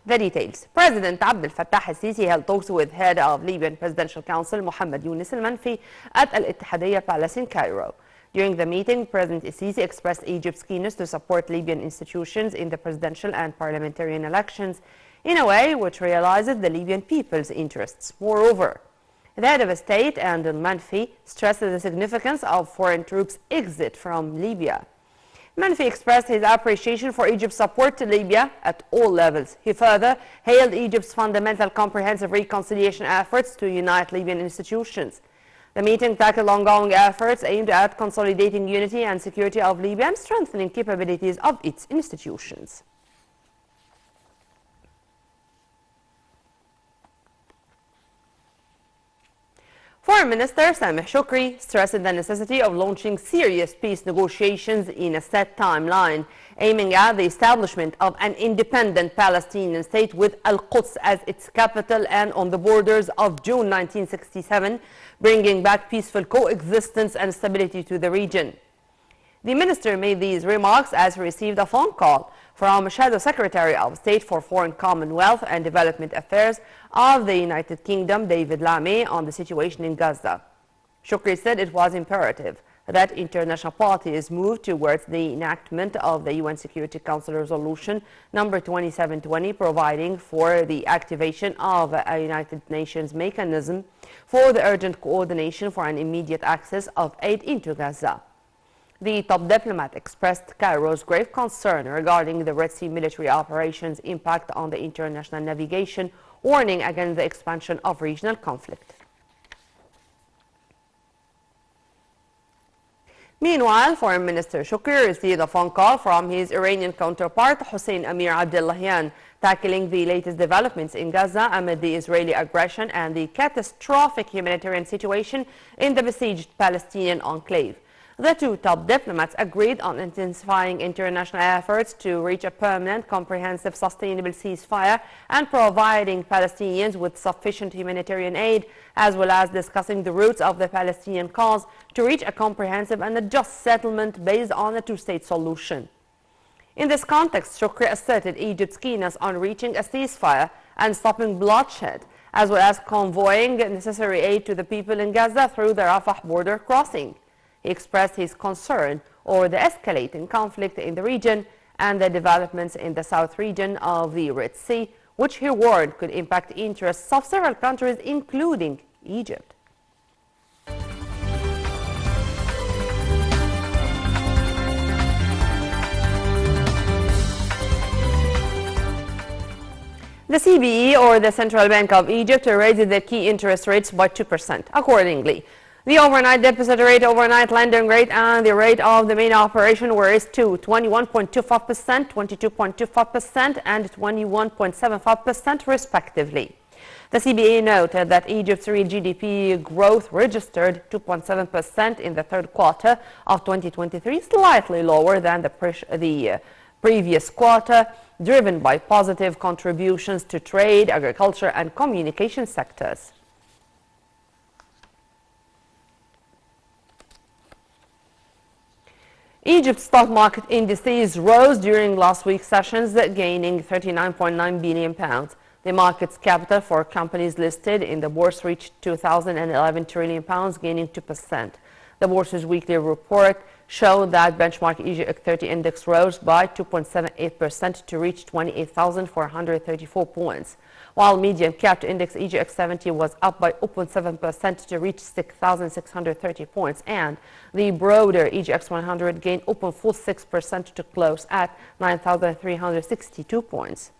The details. President Abdel Fattah al-Sisi held talks with head of Libyan Presidential Council Mohammed Yunus al-Manfi at Al-Ittihadiyya Palace in Cairo. During the meeting, President al-Sisi expressed Egypt's keenness to support Libyan institutions in the presidential and parliamentarian elections in a way which realizes the Libyan people's interests. Moreover, the head of state and al-Manfi stressed the significance of foreign troops' exit from Libya. Manfi expressed his appreciation for Egypt's support to Libya at all levels. He further hailed Egypt's fundamental comprehensive reconciliation efforts to unite Libyan institutions. The meeting tackled ongoing efforts aimed at consolidating unity and security of Libya and strengthening capabilities of its institutions. Foreign Minister Sameh Shoukry stressed the necessity of launching serious peace negotiations in a set timeline, aiming at the establishment of an independent Palestinian state with Al-Quds as its capital and on the borders of June 1967, bringing back peaceful coexistence and stability to the region. The minister made these remarks as he received a phone call from Shadow Secretary of State for Foreign Commonwealth and Development Affairs of the United Kingdom, David Lammy, on the situation in Gaza. Shoukry said it was imperative that international parties move towards the enactment of the UN Security Council Resolution number 2720, providing for the activation of a United Nations mechanism for the urgent coordination for an immediate access of aid into Gaza. The top diplomat expressed Cairo's grave concern regarding the Red Sea military operations' impact on the international navigation, warning against the expansion of regional conflict. Meanwhile, Foreign Minister Shoukry received a phone call from his Iranian counterpart Hossein Amir Abdullahian, tackling the latest developments in Gaza amid the Israeli aggression and the catastrophic humanitarian situation in the besieged Palestinian enclave. The two top diplomats agreed on intensifying international efforts to reach a permanent, comprehensive, sustainable ceasefire and providing Palestinians with sufficient humanitarian aid, as well as discussing the routes of the Palestinian cause to reach a comprehensive and a just settlement based on a two-state solution. In this context, Shoukry asserted Egypt's keenness on reaching a ceasefire and stopping bloodshed, as well as convoying necessary aid to the people in Gaza through the Rafah border crossing. He expressed his concern over the escalating conflict in the region and the developments in the south region of the Red Sea, which he warned could impact interests of several countries, including Egypt. The CBE, or the Central Bank of Egypt, raised the key interest rates by 2%. Accordingly, the overnight deposit rate, overnight lending rate, and the rate of the main operation were raised to 21.25%, 22.25%, and 21.75% respectively. The CBA noted that Egypt's real GDP growth registered 2.7% in the third quarter of 2023, slightly lower than the previous quarter, driven by positive contributions to trade, agriculture, and communication sectors. Egypt's stock market indices rose during last week's sessions, gaining £39.9 billion. The market's capital for companies listed in the bourse reached £2,011 trillion, gaining 2%. The bourse's weekly report showed that benchmark EGX 30 index rose by 2.78% to reach 28,434 points, while median capped index EGX 70 was up by 0.7% to reach 6,630 points, and the broader EGX 100 gained 0.46% to close at 9,362 points.